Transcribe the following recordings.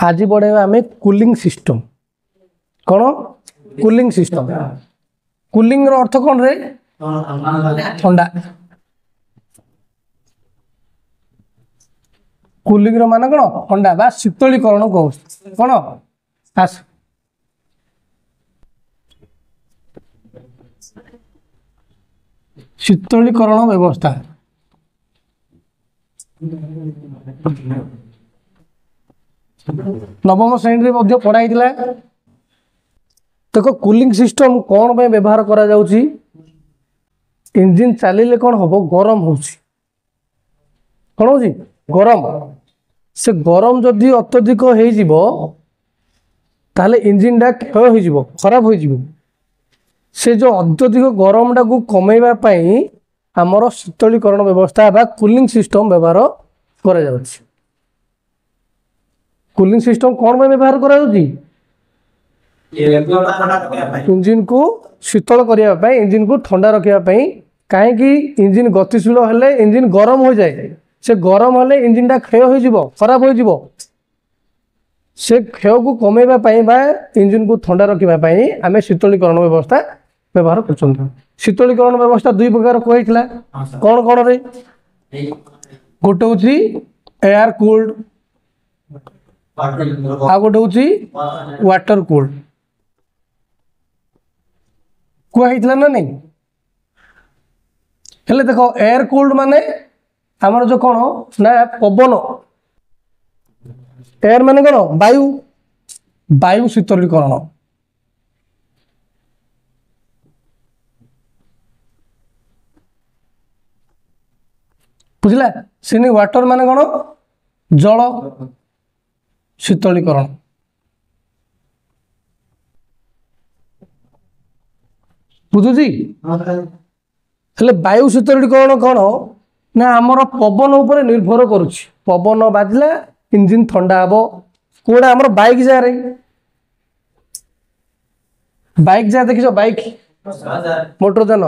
आज पढ़ेगा आम कूलिंग सिस्टम कौन कूलिंग सिस्टम कूलिंग रो अर्थ कौन रे ठंडा कूलिंग रो मान कौन ठंडा बा शीतलीकरण कह कौन आस शीतलीकरण व्यवस्था नवम श्रेणी में पढ़ाई देखो कूलिंग सिस्टम कौन पे व्यवहार करा जाउची इंजिन चलिले कौन हम गरम हो कौन हो गरम से गरम जदि अत्यधिक हो इंजिन टा क्षय हो खराब हो से जो अत्यधिक गरम टा को कमेवा आमर शीतलीकरण व्यवस्था बा कूलिंग सिस्टम व्यवहार करा जाउची कूलिंग सिस्टम कौन में व्यवहार करा जाउची इंजिन को शीतल करने इंजिन को ठंडा रखापी कहीं इंजिन गतिशील हेले इंजिन गरम हो जाए से गरम हेले इंजिन टा क्षय हो खराब हो से क्षय को कमेवा इंजिन को ठंडा रखापी आम शीतलीकरण व्यवस्था व्यवहार कर शीतलीकरण व्यवस्था दुई प्रकार कहला कौन कौन रे गोटे हूँ एयर कूल्ड आ गोटे हूँ वाटर कूल्ड कहला ना नहीं हेले देखो एयर कूल्ड माने आमर जो कौन ना पवन एयर माने कौन वायु वायु शीतलीकरण बुझला से वाटर माने कौन जल शीतलीकरण बुझुची हेले वायु शीतलीकरण कौन ना आमर पवन उपर निर्भर करुच्ची पवन बाजिला इंजिन ठंडा हम कौड़ा आमर बाइक जाए बाइक जा देखिछ बाइक मोटर जान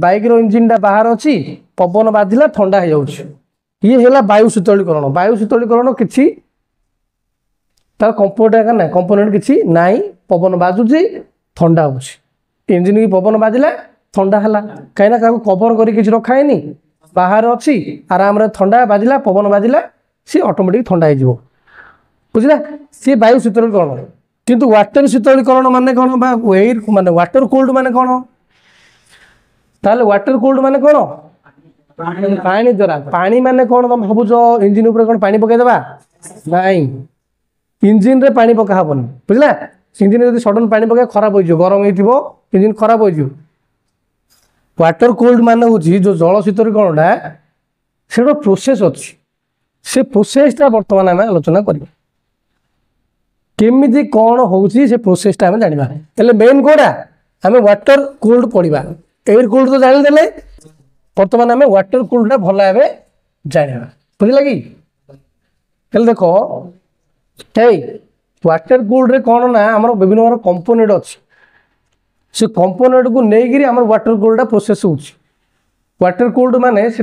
बाइक रो इंजिन टा बाहर अच्छी पवन बाजिला ठंडा हो ये है वायु शीतलीकरण किसी तार कंपोनेंट ना कंपोनेंट किसी नाई पवन बाजुची ठंडा हो इंजिन की पवन बाजिला ठंडा है कहीं कवर कर रखा है बाहर अच्छी आराम ठंडा बाजिला पवन बाजिला सी ऑटोमेटिक ठंडा हो बुझला सी वायु शीतलीकरण किंतु वाटर शीतलीकरण माने कौन एयर माने वाटर कूल्ड माने कौन ताले वाटर कूल्ड माने कौन पानी द्वारा पानी माने कौन तुम भावुच इंजिन उपर कौन पानी पकईदेवा नाई इंजिन रे पानी पका हबन बुझला इंजिन जब सडन पानी पका खराब हो गरम हो इंजिन खराब हो वाटर कूल्ड मान हूँ जो जल शीतलीकरणटा से प्रोसेस अच्छी से प्रोसेसटा बर्तमान आम आलोचना कर केमी कौन हो प्रोसेसटा आम जाना हेल्ले मेन कौटा आम वाटर कूल्ड पढ़ा एयर कूल्ड तो जानीदे बर्तमान आम वाटर कूल्डटा भल भाव जाना बुझला कि देखो वाटर कूल्ड रे कौन ना आम विभिन्न प्रकार कंपोनेंट अच्छी से कंपोनेंट को लेकिन आम वाटर कूल्डटा प्रोसेस हो वाटर कूल्ड माने से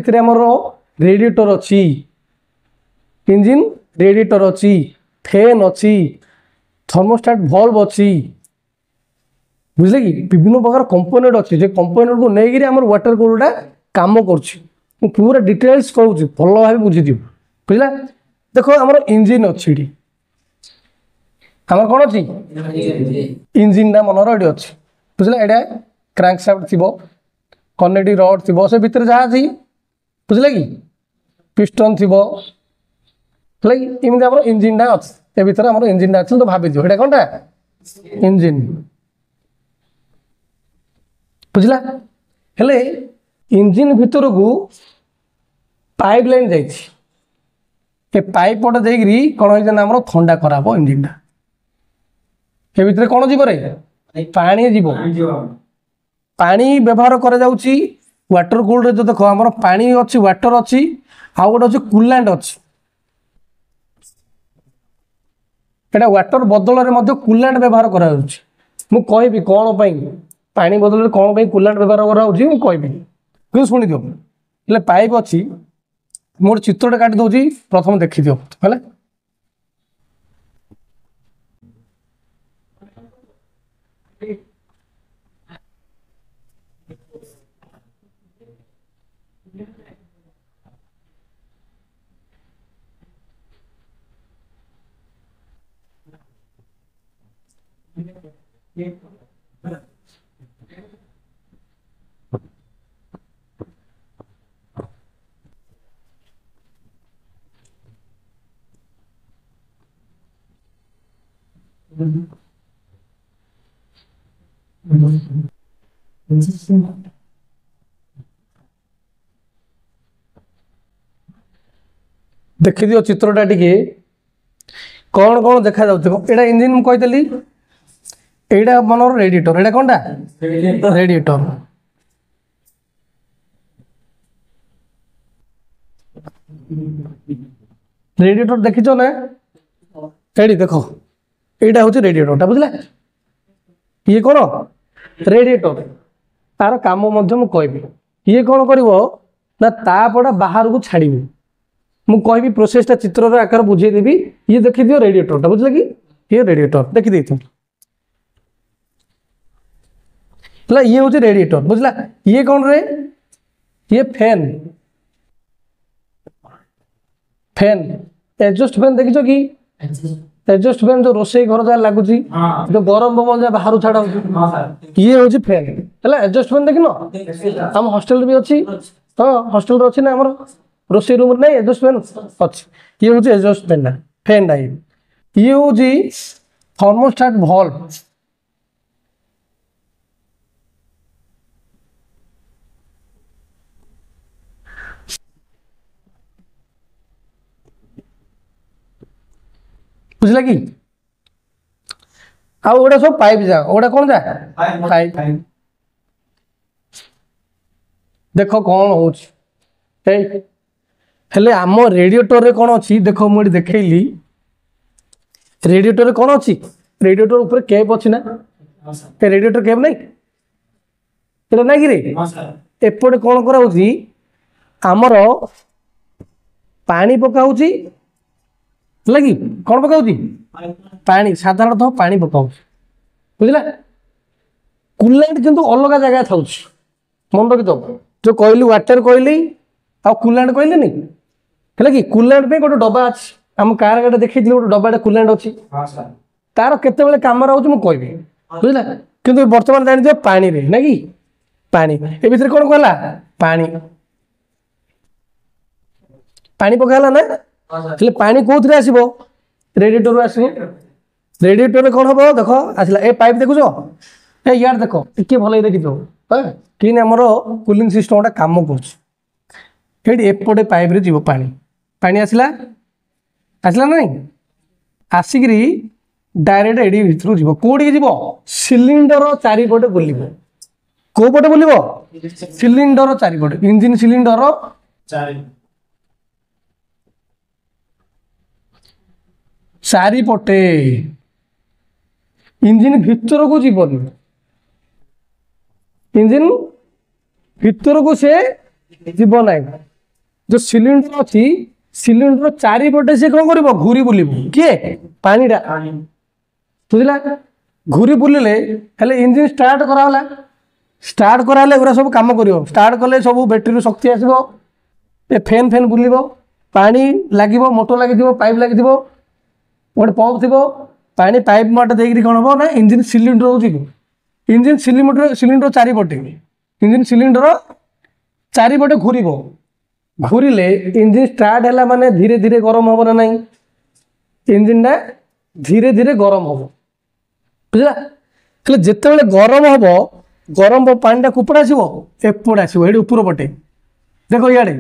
रेडिएटर अच्छी इंजिन रेडिएटर अच्छी फैन अच्छी थर्मोस्टेट वाल्व अच्छी बुझले कि विभिन्न प्रकार कंपोनेंट अच्छी जे कंपोनेंट को लेकिन आम वाटर कूल्डटा काम कर पूरा डिटेल्स कहूँ भल भाव बुझी बुझला देखो आम इंजिन अच्छी आम कौन अच्छी इंजिन टा मनर ये अच्छी बुझला एटा क्रैंकशाफ्ट थी कनेक्टिंग रड थी से भितर जहाँ थी बुझला कि पिस्टन थी इमती आम इंजिन टा अच्छे भर आम इंजिन टा अच्छे तो भाभी दियो कौन टा इंजिन बुझला हेले इंजिन भितर को पाइप लाइन जाइए पाइप पटे देरी कौन होना आम ठंडा खराब इंजिन टा ये भितर कौन जीव रे पानी जीव पानी व्यवहार करा जाउची वाटर कूल्ड जो देखो आम पानी अच्छी वाटर अच्छी आउ गोटे अच्छे कूलांट अच्छी एटा वाटर बदल में कूलांट व्यवहार करा जाउची मु कहबी कौन पानी बदल कौन कूलांट व्यवहार करा जाउची मु कहबी कि शुणी दियो हेले पाइप अच्छी मोर चित्रटा काटी दउची प्रथम देखि दियो हेले देखी दियो चित्रटा टिके कौन कौन देखा जाउथिबो एडा इंजन मु कहतली एडा मनर रेडिएटर एडा कोनटा रेडिएटर रेडिएटर देखिछो ना एडी देखो एडा होची रेडिएटरटा बुझला ये कोन रेडिएटर तार काम मध्य मु कहबी ये कोन करिवो ना तापडा बाहर को छाड़ीबो मु कहबी प्रोसेस ता चित्र रे आकार बुझे देबी ये देखि दियो रेडिएटर ता बुझला कि ये रेडिएटर देखि देथु तला ये होची रेडिएटर बुझला ये कौन रे ये फैन फैन एडजस्ट फैन देखिछो कि एडजस्ट फैन जो रोसई घर जा लागुची जो गरम पवन जा बाहर छाड़ा होची ये होची फैन हला एडजस्ट फैन देखिनो हम हॉस्टल भी अछि हां हॉस्टल रो अछि ना हमर रोसई रूम नहीं एडजस्ट फैन अछि ये होची एडजस्ट फैन ना फैन डाई ये होची थर्मोस्टेट वाल्व बुझला कि आ ओडा सब पाइप जा ओडा कौन जा पाइप देखो कौन होछ ए हेले आम रेडिएटर रे कौन अछि देखो मुडी देखैली रेडिएटर रे कौन अछि रेडिएटर ऊपर कैप अछि ना ए रेडिएटर कैप नहीं एटा नाही कि रे हां सर एपटे कौन करा होछि हमर पानी पका होछि लगी कौन पकाउची पानी साधारणतः पानी पकाउची बुझला कूलेंट किंतु अलग जगह थाउची मन रखि तो जो कहली वाटर कहली आ कूलेंट कहली नहीं है कि कूलेंट पे गोटे डब्बा अछि हम कार गाड़ी देखैथिलि गोटे डब्बाटे कूलेंट अछि हां सर तार केते बेले काम रहउची मु कहबी बुझला किंतु वर्तमान जानि दियो पानी रे ना कि पानी ए भीतर कोन कहला पानी पानी पकाला ना એટલે पानी कोथरे आसीबो रेडिएटर आसीबो रेडिएटर कोन हबो देखो आसला ए पाइप देखुछो ए यार देखो टिके भलै देखितो ह किने हमरो कूलिंग सिस्टमटा काम करछ हेडी एपटे पाइप रे जीवो पानी पानी आसला आसला नहीं आसिकरी डायरेक्ट एडी भितरु जीवो कोडी जीवो सिलिंडर चारि पटे बुलिबो को पटे बुलिबो सिलिंडर चारि पटे इंजन सिलिंडर चारि चारि पटे इंजन भितर को जीवन इंजन भितर को से जीवन है जो सिलिंडर अच्छी सिलिंडर चारि पटे से कौन कर घूरी बुल किए पानी बुझला घूरी बुलिले हेले इंजन स्टार्ट कराले गुरा सब काम करिवो स्टार्ट कले सब बैटरी शक्ति आसीबो ए फैन फैन बुलिबो पानी लागिबो मोटर लागिदिबो पाइप लागिदिबो गोटे पंप थी पानी पाइप मट देकर कौन हम ना इंजन सिलिंडर हो इंजन सिलिंडर चारि पटे इंजन सिलिंडर चारि पटे घूर घूरिले इंजन स्टार्ट है माने धीरे धीरे गरम हम ना नहीं इंजन टा धीरे धीरे गरम हम बुझला जिते गरम हम गरम पानी कुपड़ आसो एपटे आसो ये ऊपर पटे देख इे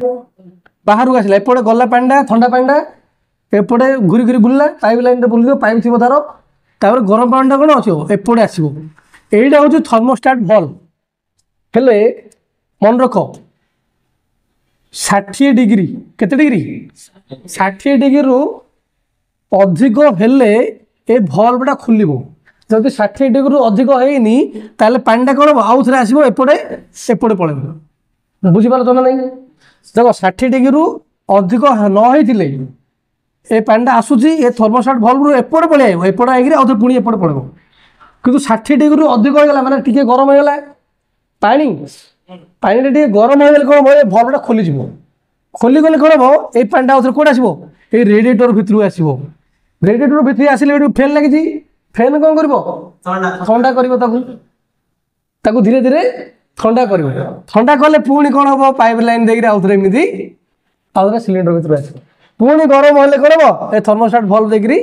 बाहर को आसला एपटे गला पानी ठंडा पानी एपटे घूरी घूरी बुलला पाइप लाइन रे बुलियो पाइप थी तार गरम पानी कौन आसो एपटे आसो यहीटा हूँ थर्मोस्टेट वाल्व हेले मन रख 60 डिग्री केते डिग्री 60 डिग्री रु अधिक हेले ए वाल्वटा खुलिबो जब 60 डिग्री रु अधिक हेनी ताले पानीटा कौन आउ थे आसो एपटे एपटे पड़े बुझी पार ना नहीं देखो 60 डिग्री रु अधिक न होइथिले ए पानी आसूची ए थर्मोस्टेट वाल्व एपटे पड़े एपटे आइक आउ पुणी एपटे पड़ो किंतु 60 डिग्री अधिक होगा माने टिके गरम होगा पानी पानी टे गरम हो गले कौन हम भल्वटा खोलीज खोलीगले कौन हम ये पानी आउे कौट आसो ये रेडिएटर भितर आसो रेडिएटर भितर आसिले फैन लगी फैन कौन कर ठंडा कर धीरे धीरे ठंडा कर ठंडा कले पुणी कौन हम पाइप लाइन देखिए आउे एमती आउे सिलिंडर भितर आस पुणी गरम हेल्ले कौन हम ये थर्मोस्टाट भल्व देखिए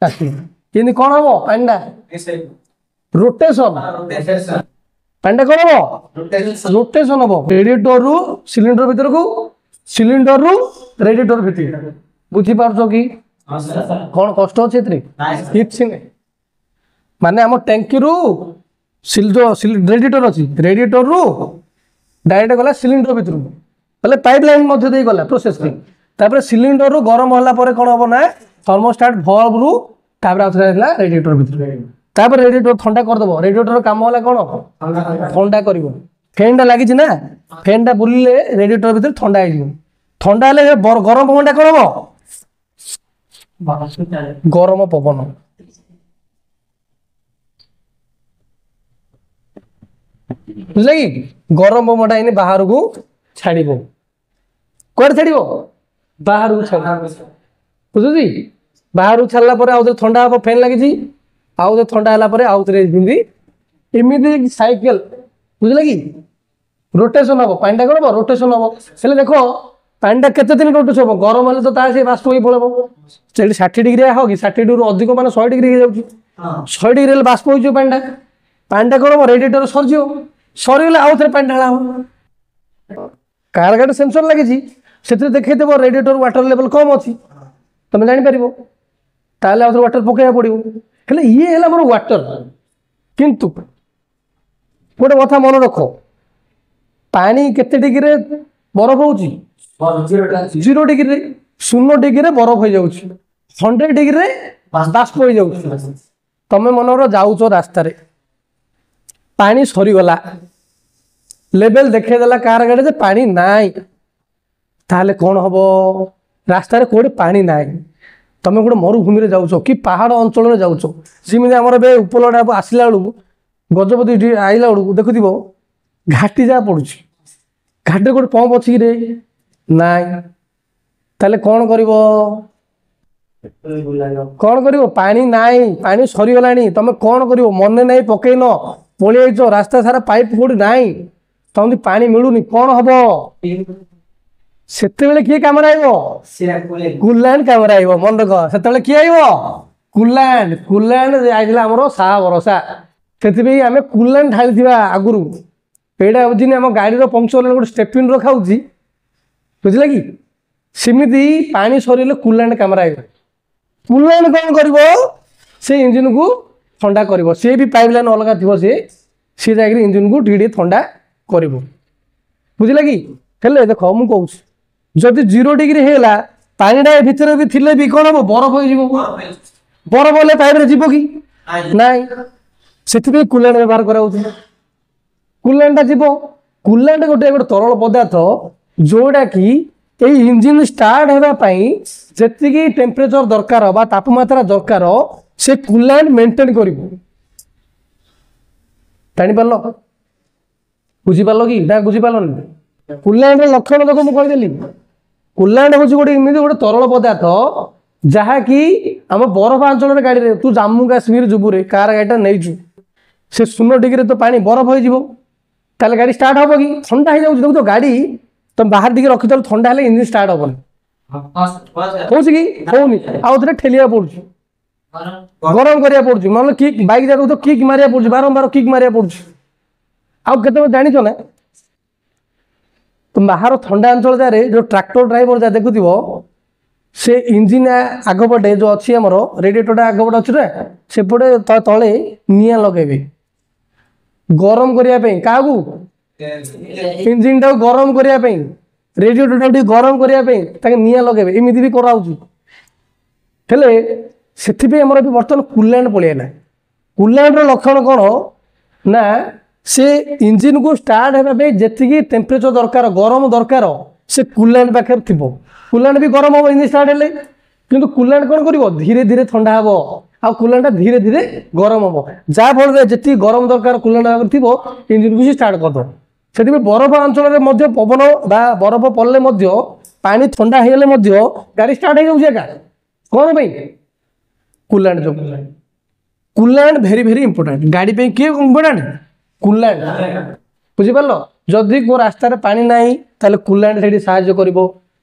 आसो कौन हम पानी रोटेशन पानी कौन हम रोटेशन हम रेडिएटर रु सिलिंडर भीतर को सिलिंडर रु रेडिएटर भीतर बुझी पार्छ कि कौन कष्ट अच्छे किसी नहीं माने आम टैंकी रु जो रेडिएटर अच्छी रेडिएटर रु डायरेक्ट गला सिलिंडर भीतर बोले पाइप लाइन मध्य दे गला प्रोसेस तापर सिलिंडर रु गरम होला परे कौन हम ना थर्मोस्टाट भल्व रु रेडिएटर भीतर तापर रेडिएटर ठंडा करदेव रेडिएटर काम है कौन ठंडा कर फैन टा लगी ना फैन टा बुलिले रेडिएटर भीतर ठंडा हो ठंडा हेल्ले गरम पवन कौन हम गरम पवन बुझे कि गरम पवनटा इन बाहर को छाड़ कौन छाड़ बाहर को छाड़ बुझुची बाहर को छाड़ा पर आउ ठंडा हम फैन लगी आउ ठंडा है आउ थे एमती साइकेल बुझे कि रोटेशन हम पानी कौन हम रोटेशन हम से देख पानी केते दिन रोटेशन हम गरम हेल्ले तो से बाष्प हो पड़े 60 डिग्री हो कि 60 डिग्री अधिक मान 100 डिग्री हो 100 डिग्री बाष्प हो पानी कौन हम रेडिएटर सरज सरीगले आउ थे पानी ढाला कार गाड़ी सेंसर लगी से देखते रेडिएटर वाटर लेवल कम अच्छी तुम जापर ताले आउ वाटर पकड़ा पड़ो हेल्ले ये है मोर वाटर किंतु गोटे कथा मन रख पानी केते डिग्री बरफ हो 0 डिग्री 0 डिग्री बरफ हो जाऊँ 100 डिग्री बाष्प हो जाऊँ तमें मनर जाऊच रास्तार पानी सरीगला लेवल देखदेला कार गाड़ी पानी नाई ताले कौन हम रास्तार कौटे पानी नाई तुम गोटे मरुभूमि जाऊच कि पहाड़ अंचल जाऊच जमी आम उपलटा आसला बेलू गजपति आईला बेलू देखुव घाटी जहाँ पड़ू घाटी गोटे पंप अच्छी रे नाई ताले कौन कर कौन कर पानी नाई पानी सरीगला तुम कौन कर मन नहीं पकईन पलि रास्ता सारा पाइप कौटी नाई तुम पानी मिलूनी कौन हम से किए कम कूलैंड कम मन रख से किए कूलैंड कूलैंड आईला आमर सा भरोसा से आम कूलैंड ढाली आगुरी यहाँ बुझी आम गाड़ी पंक्चर गोटे स्टेपिन रखा बुझे कि सेमती पानी सरीले कूलैंड कम कूलैंड कौन कर से इंजिन को ठंडा कर सी भी पाइप लाइन अलग थी सी जा इंजिन को टी ठंडा कर बुझे कि हेल्ले देख मुझे कहूँ जदि 0 डिग्री है पानीटा भितर भी थिले भी कौन हम बरफ हो बरफ हेल्ले पाइप जीव कि नाई से कूलैंड व्यवहार कर कूलैंड जीव कूलैंड गोटे गोटे तरल पदार्थ जोटा कि इंजिन स्टार्ट होगापाई जी टेम्परेचर दरकार बा तापमात्रा दरकार से कूलैंड मेंटेन कर जापार बुझीपार कि ना बुझीपार कूलैंड लक्षण देख मुझे कहीदेली कूलैंड हूँ गोटे एमती गोटे तरल पदार्थ जहाँकि आम बरफ अंचल गाड़ी तू जम्मू काश्मीर जुबुरे कार गाड़ीटा नहीं से 0 डिग्री तो पानी बरफ हो गाड़ी स्टार्ट हम कि ठंडा हो जाए तो गाड़ी तुम बाहर दिखे रखी ठंडा हेल्ले इंजिन स्टार्ट हेनी कौन कि होनी आउ थे ठेलिया पड़ू गरम करा पड़ू मतलब किक बैक जाए तो किक मारिया पड़ू बारंबार किक मारिया पड़ू आउ के जाच ना तुम बाहर ठंडा अंचल जाए जो ट्रैक्टर ड्राइवर जा देखुव से इंजिन आगपटे जो अच्छी आमर रेडिएटर आगपटे अच्छी ना सेपटे तले निआ लगे गरम करने क्या इंजिन टाक गरम करने रेडिएटर टाक गरम करने निआ लगे एमती भी कराऊँ से बर्तमान कूलैंड पलैला कूलैंड लक्षण कौन ना से इंजिन को स्टार्ट होगा जी टेम्परेचर दरकार गरम दरकार से कूलैंड पाखे थी कूलैंड भी गरम हम इंजिन स्टार्ट हेल्ले किंतु कूलैंड कौन कर धीरे धीरे ठंडा हम आ कूलैंड धीरे धीरे गरम हम जहाँफल जी गरम दरकार कूलैंड थी इंजिन को स्टार्ट करद से बरफ अंचल पवन बा बरफ पड़े पानी ठंडा हो गाड़ी स्टार्ट हो जाएगा कौन भाई कूलांट जो कूलांट भेरी भेरी इंपोर्टेंट गाड़ी पे किए इंपोर्टेंट कूलांट बुझिपार जदि को रास्तार पानी ना ताले कूलांट से साहाय्य कर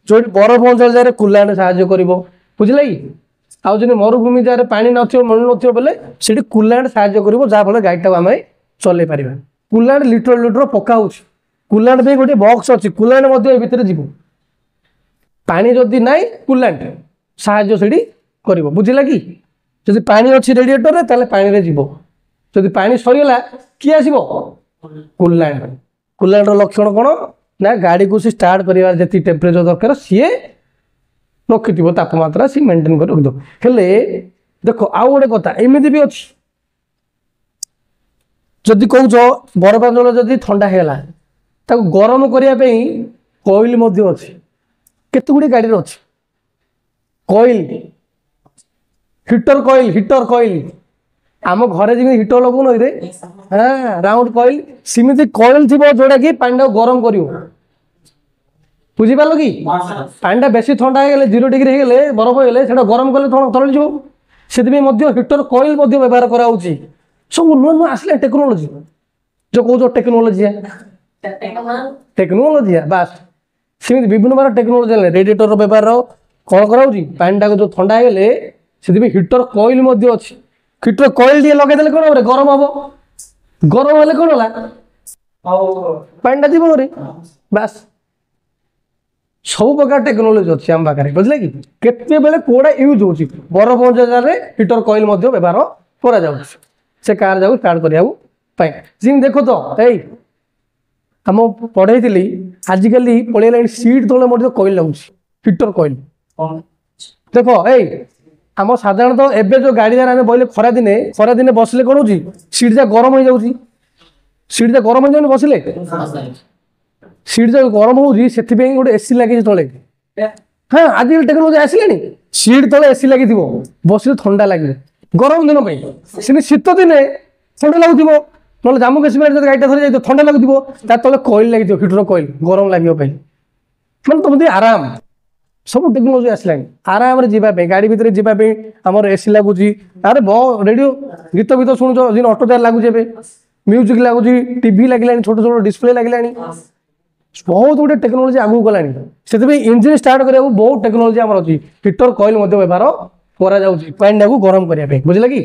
जो बरफ अंचल जाए कूलांट साहाय्य कर बुझे कि आउ जो मरुभूमि जगह पानी मिलू न बोले से कूलांट साहाय्य कर जहाँफल गाड़ी आम चल पार कूलांट लिटर लिटर पका कूलांट पे गोटे बॉक्स अच्छी कूलांट भितर जीव पानी जदि ना कूलांट साहाय्य से कर बुझला कि जब पानी अच्छी रेडिएटर ताले पानी रे जीव जदि पानी सरीगला किए आसब कूलांट कूलांट लक्षण कौन ना गाड़ी को सी स्टार्ट कर जी टेम्परेचर दरकार सी रखि तापमात्रा सी मेंटेन कर रखिद हेले देख आउ गोटे कथा एमती भी अच्छी जदि कौच बरफांचल जदि ठंडा है गरम करने कोइल अच्छी केते गुड़ी गाड़ी अच्छी कोइल हिटर कोइल आम घरे जमी हिटर लगो रे हाँ राउंड कोइल सिमिति कोइल थी जोड़ा कि पानी गरम कर बुझिपार कि पानी बेसी ठंडा हो 0 डिग्री हो बरफ हो गरम कले तल से हिटर कोइल व्यवहार कराऊँगी सब नुआ नुआ आसला टेक्नोलोजी जो कौच टेक्नोलोजी बास सेमती विभिन्न प्रकार टेक्नोलोजी रेडिएटर व्यवहार कौन कराऊँगी पानी टाक जो ठंडा हो से हिटर कोइल अच्छी हिटर कोइल टे लगे कौन हे गरम हम गरम हेल्ले कौन है पानी जीव रे बास सब प्रकार टेक्नोलोजी अच्छी आम पाखे बुझे कि केते बेले कोड़ा यूज हो बरफ जगह हिटर कोइल व्यवहार करा से कार जाऊ स्टार्ट करने जी देख तो यही आम पढ़े आजिकल पलैला सीट तले कोइल लगुच हिटर कोइल देख यही आम साधारणतः एवं जो गाड़ी आम बोले खरा दिने बसले कौन हो सीट जा गरम हो जाऊँगी सीट जा गरम हो जाए बसले सीट जो गरम होती गोटे एसी लगे तले हाँ आज टेक्नोलोजी आसला सीट तले एसी लगी बस ठंडा लगे गरम दिन से शीत दिने ठंडा लगुव ना जम्मू काश्मीर जो गाड़ी धरी जाए ठंडा लगुव तले कोइल लगी हिटर कोइल गरम लगे मैंने तुम आराम सब टेक्नोलोजी आसला आराम जावाई गाड़ी भितर जावाई आम एसी लगुच अरे रेडियो गीत गीत शुणुच जी ऑटो टायर लगुचे म्यूजिक लगुच टीवी लगे छोट छोट डिस्प्ले लगे बहुत गुटे टेक्नोलोजी आगू गलानी से इंजिन स्टार्ट करा बहुत टेक्नोलोजी आम अच्छी हिटर कोइल व्यवहार पानी को गरम करने बुझे कि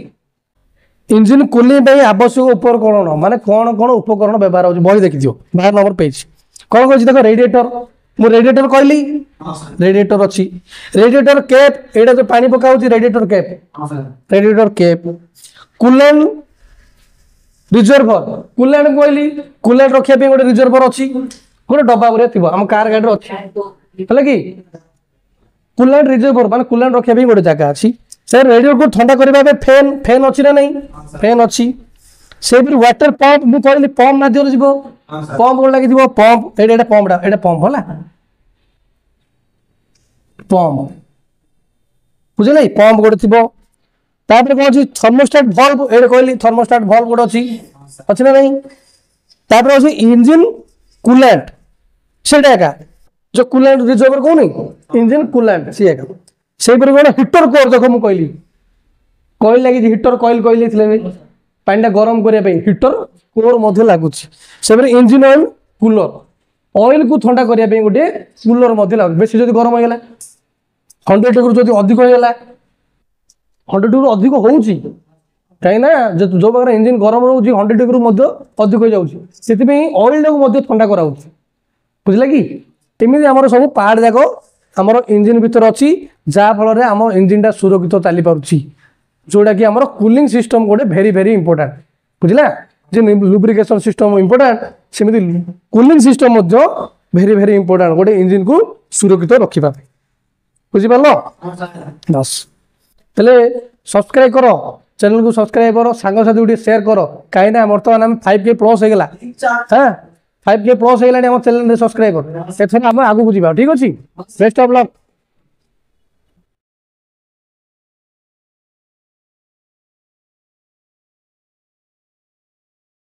इंजिन कूलिंग आवश्यक उपकरण माने कौन कौन उपकरण व्यवहार हो बही देखी दियो 12 नंबर पेज कौन कौन देख रेडिएटर मु रेडिएटर कहली रेडिएटर अच्छी रेडिएटर कैप एटा जो पानी पका radiator cap coolant reservoir coolant कहली कूलेंट रखिया गोटे रिजर्वर अच्छी गोटे डब्बा भरिया थी आम कार गाड़ी अच्छी है कि कूलेंट रिजर्वर माने कूलेंट रखिया गोटे जगह अच्छी से रेडियो को ठंडा करने फैन फैन अच्छी ना नहीं फैन अच्छी से वाटर पंप मुझे कहली पंप माध्यम जीव पंप गोटे लगी पंप एटा पंप है पंप बुझे पंप गोटे थी तापर कौन अच्छी थर्मोस्टेट भल्व ये कहली थर्मोस्टेट भल्व गोटे अच्छी ना नहीं तापर अच्छी इंजिन कूलेंट से जो कूलेंट रिजर्वर कौन इंजिन कूलेंट सी से गोटे हिटर कोर देख मुझे कहली कोइल लगी हिटर कोइल कहली पानी गरम करने हिटर कोर लगुच से इंजिन ऑयल कूलर ऑयल को ठंडा करने गोटे कूलर लगे बेस जो गरम होगा 100 डिग्री जो अधिक होगा 100 डिग्री अधिक हो कहीं जो प्रकार इंजिन गरम रोचे 100 डिग्री अधिक हो जाए ऑयल टाक ठंडा कराऊ बुझला कि एमती आम सब पार्ट जाक आमर इंजिन भीतर अच्छी जहाँफल आम इंजिन सुरक्षित चली पार्टी जोटा कि आम कूलिंग सिस्टम गोटे भेरी भेरी इंपोर्टाट बुझला जे लुब्रिकेशन सिस्टम इंपोर्टाट सेमती कूलिंग सिस्टम भेरी भेरी इंपोर्टाट गोटे इंजिन को सुरक्षित रखा बुझिपार बस तेरे सब्सक्राइब कर चैनल को सब्सक्राइब कर सांग साथी शेयर कर कहीं बर्तमान आम 5K प्लस होगा हाँ 5K प्लस होगा चैनल सब्सक्राइब कर आगे को ठीक अच्छे बेस्ट ऑफ लक।